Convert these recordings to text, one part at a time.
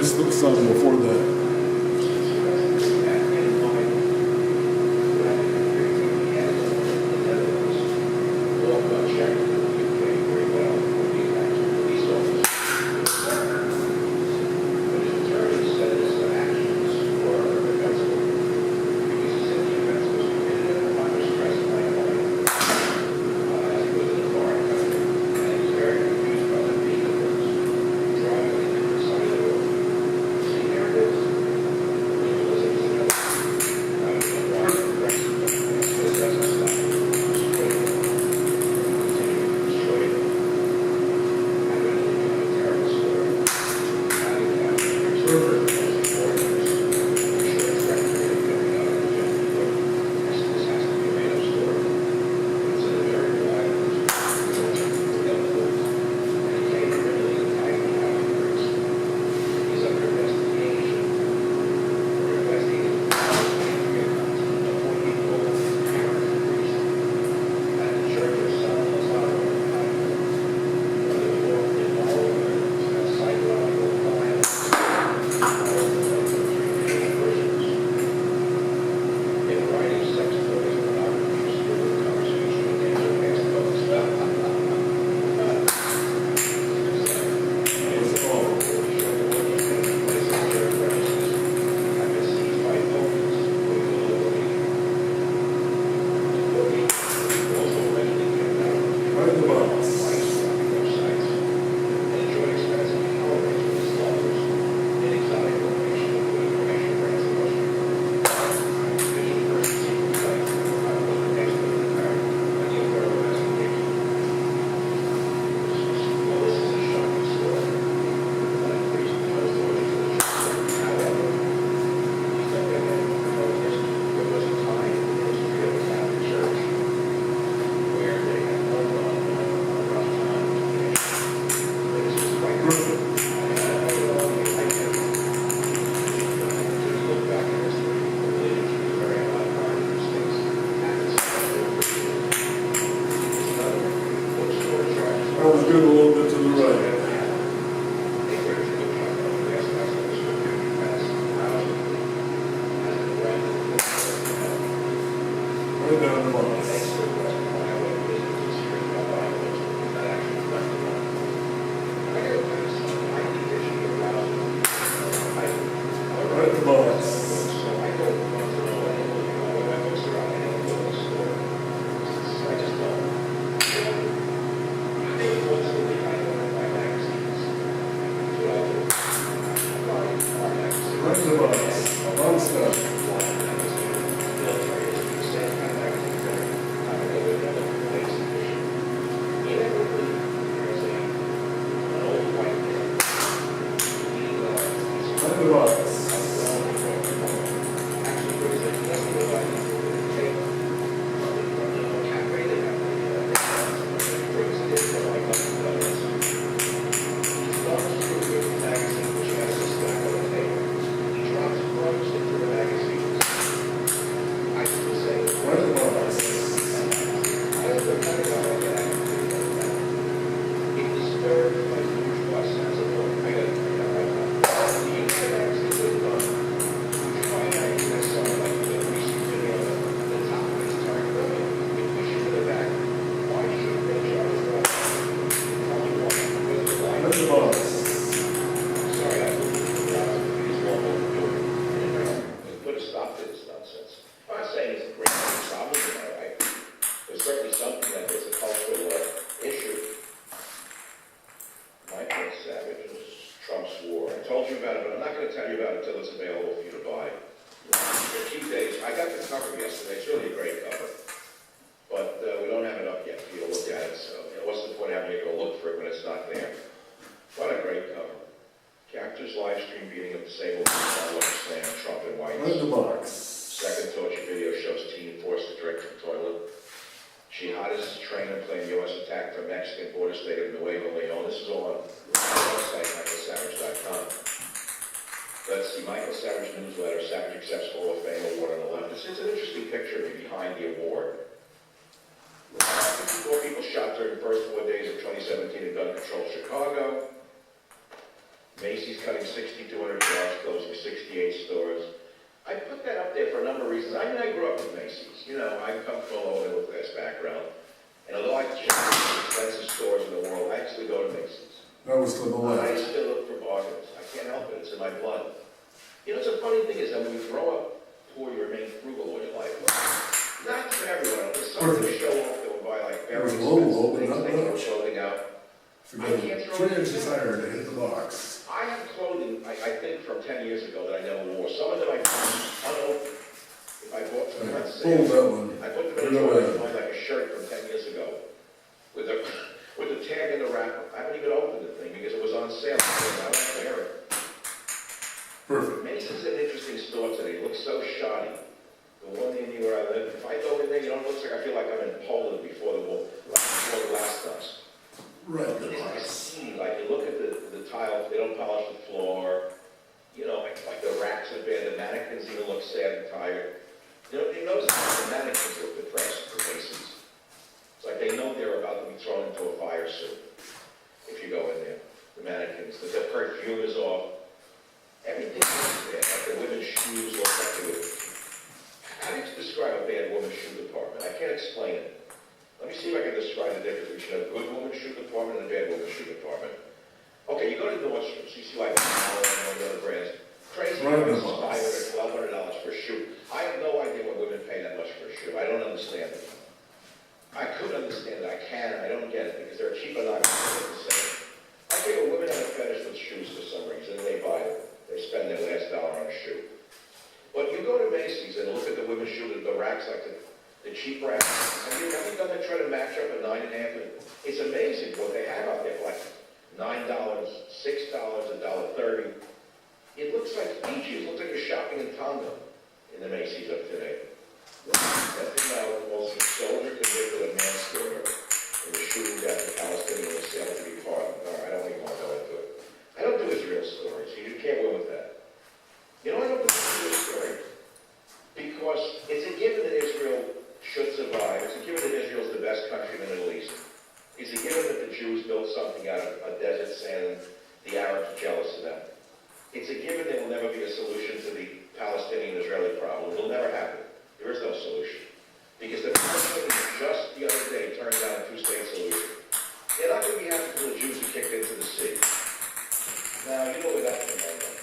his son before that. I was good a little bit to the right. Right down the box. Right the box. Right to the box. A lot of stuff. Right to the box. Put a stop to this nonsense. I'm not saying it's a great problem, there's certainly something that is a cultural issue. Michael Savage was Trump's war. I told you about it, but I'm not going to tell you about it until it's available for you to buy. The key days, I got the cover yesterday. It's really a great cover. But we don't have it up yet for you to look at it, so what's the point of having you go look for it when it's not there? What a great cover. Captures live stream beating of disabled people slam Trump in White Right in the box. Second torture video shows teen forced to drink from toilet. Jihadist trainer claim U.S. attack from Mexican border state of Nuevo Leon. This is all on our website, michaelsavage.com. That's the Michael Savage newsletter. Savage accepts Hall of Fame award on the left. It's an interesting picture of me behind the award. 54 people shot during the first 4 days of 2017 in gun control Chicago. Macy's cutting 6,200 jobs, closing 68 stores. I put that up there for a number of reasons. I mean, I grew up with Macy's. You know, I come from a lower middle class background. And although I check the most expensive stores in the world, I actually go to Macy's. That was to the left. I still look for bargains. I can't help it. It's in my blood. You know, it's a funny thing is that when you grow up poor, you remain frugal all your life. Not for everyone. There's some who show off, they will buy like very expensive things, they throw clothing out. I can't throw 3 inches higher to hit the box. I have clothing, I think from 10 years ago that I never wore. Some of them I found unopened. If I bought them on sale, That one. I put them in a drawer, I find like a shirt from 10 years ago with the tag in the wrapper. I haven't even opened the thing because it was on sale. I don't wear it. Perfect. Macy's is an interesting store today. It looks so shoddy. The one in where I live, if I go in there, you know, it looks like I feel like I'm in Poland before the war, before the glass dust. Right. It's like a scene, like you look at the tiles, they don't polish the floor, you know, like the racks are bare, the mannequins even look sad and tired. You notice the mannequins look depressed for Macy's. It's like they know they're about to be thrown into a fire suit if you go in there. The mannequins, the perfume is off. Everything is there, like the women's shoes look like they would. How do you describe a bad women's shoe department? I can't explain it. Let me see if I can describe the difference between a good women's shoe department and a bad women's shoe department. Okay, you go to Nordstrom's, you see like Allen and all the other brands. Crazy prices, $500, $1,200 for a shoe. I have no idea what women pay that much for a shoe. I don't understand it. I could understand it. I can. I don't get it because they're cheap enough. The same. I think women have a fetish with shoes for some reason. They buy them. They spend their last dollar on a shoe. But you go to Macy's and look at the women's shoe, the racks, like the cheap racks. Have you done that try to match up a 9.5? It's amazing what they have out there for like $9, $6, $1.30. It looks like Fiji. It looks like you're shopping in Tonga in the Macy's of today. That thing now was a soldier convicted of manslaughter in the shooting death of Palestinian was sailed to be pardoned. No, I don't even want to go into it. I don't do Israel stories. You can't win with that. You know, I don't do Israel story because it's a given that Israel should survive. It's a given that Israel is the best country in the Middle East. It's a given that the Jews built something out of a desert sand and the Arabs are jealous of them. It's a given there will never be a solution to the Palestinian-Israeli problem. It will never happen. There is no solution. Because the Palestinians just the other day turned down a two-state solution. They're not going to be happy until the Jews are kicked into the sea. Now, you know where that's going to end up.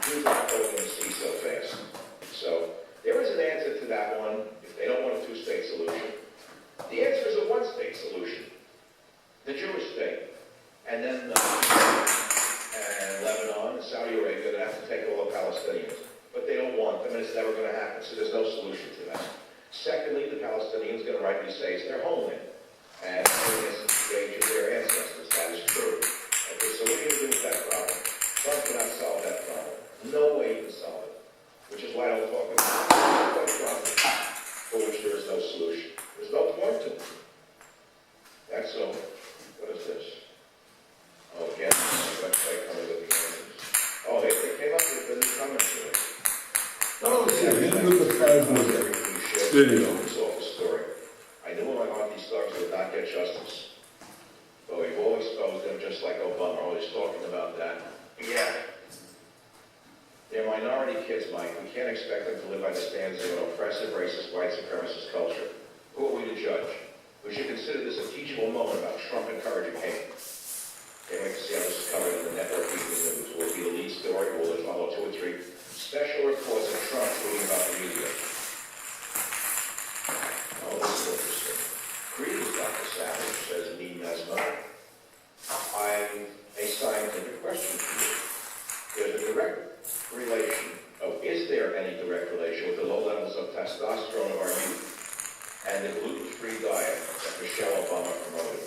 Jews aren't going to the sea so fast. So, there is an answer to that one if they don't want a two-state solution. The answer is a one-state solution. The Jewish state. And then and Lebanon and Saudi Arabia that have to take all the Palestinians. But they don't want them, and it's never going to happen, so there's no solution to that. Secondly, the Palestinians are going to rightly say it's their homeland, and since the age of their ancestors, that is true. Okay, so what are you going to do with that problem? Trump cannot solve that problem. No way you can solve it, which is why I don't talk about a problem for which there is no solution. There's no point to it. That's all. What is this? Oh, again, the website coming with the answers. Oh, they came up with the new comments to it. Oh, yeah, you do the 5-minute video. It's off the story. I knew in my heart these thugs would not get justice. But we've all exposed them just like Obama, always talking about that. Yeah. They're minority kids, Mike. We can't expect them to live by the standards of an oppressive, racist, white supremacist culture. Who are we to judge? We should consider this a teachable moment about Trump encouraging hate. Can't wait to see how this is covered in the network evening news. Will it be the lead story, or will it follow 2 or 3 special reports of Trump tweeting about the media? Oh, this is interesting. Greetings, Dr. Savage, says me, Nesma. I'm a scientific question for you. There's a direct relation, is there any direct relation with the low levels of testosterone of our youth and the gluten-free diet that Michelle Obama promoted?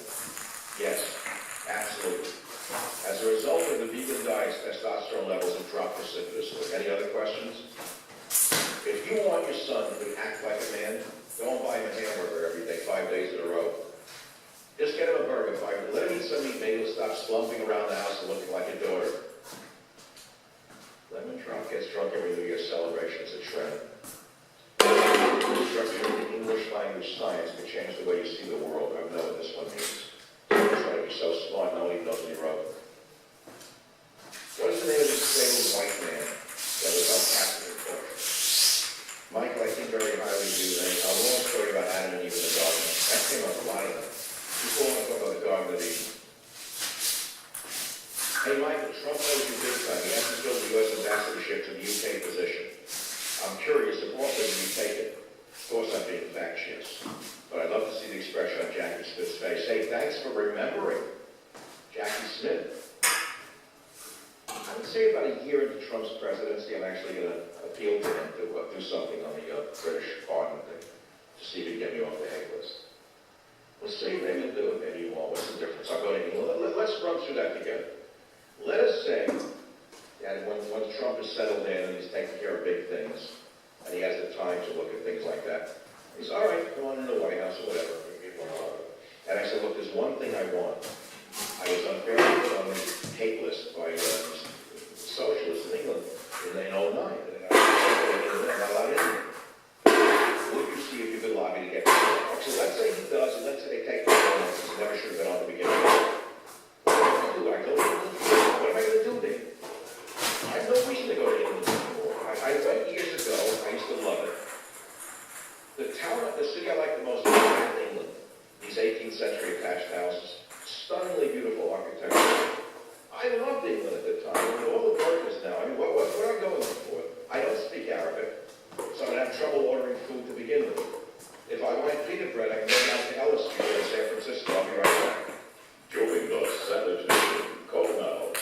Yes, absolutely. As a result of the vegan diet, testosterone levels have dropped precipitously. Any other questions? If you want your son to act like a man, don't buy him a hamburger every day, 5 days in a row. Just get him a burger. Let him eat some meat. Maybe he'll stop slumping around the house and looking like your daughter. Lemon Trump gets drunk every New Year celebration. It's a trend. Structure of English language science can change the way you see the world. I know what this one means. He's trying to be so smart, no one even knows what he wrote. What is the name of came up a lot of them. People want to talk about the Garden of Eden. Hey, Michael, Trump knows you big time. He has to fill the U.S. ambassadorship to the UK position. I'm curious if also you take it. Of course, I'm being factious. But I'd love to see the expression on Jackie Smith's face. Hey, thanks for remembering Jackie Smith. I would say about a year into Trump's presidency, I'm actually going to appeal to him to do something on the British pardon thing to see if he can get me off the hate list. Let's say maybe he'll do it, maybe he won't. What's the difference? I'll go to England. Let's run through that together. Let us say that when Trump is settled in and he's taking care of big things, and he has the time to look at things like that, he's all right, come on in the White House or whatever. And I said, look, there's one thing I want. I was unfairly put on the hate list by socialists in England in 2009. And I'm not allowed in. Would you see if you could lobby to get me? So let's say he does, and let's say they take the phone, since he never should have been on the beginning. What do I go to England? What am I going to do there? I have no reason to go to England anymore. I went years ago. I used to love it. The city I like the most is England. These 18th century attached houses, stunningly beautiful architecture. I loved England at the time. I mean, all the burgers now. I mean, what am I going for? I don't speak Arabic, so I'm going to have trouble ordering food to begin with. If I want pita bread, I can go down to Ellis Street in San Francisco. I'll be right back. Join the Savage Nation. Call now,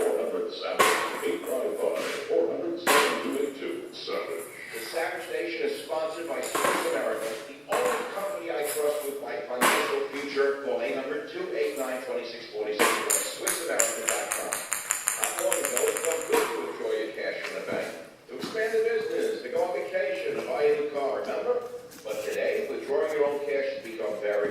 855-400-SAVAGE, 855-400-7282, Savage. The Savage Nation is sponsored by Service America, the only company I trust with my financial future. Call 800-289-2646.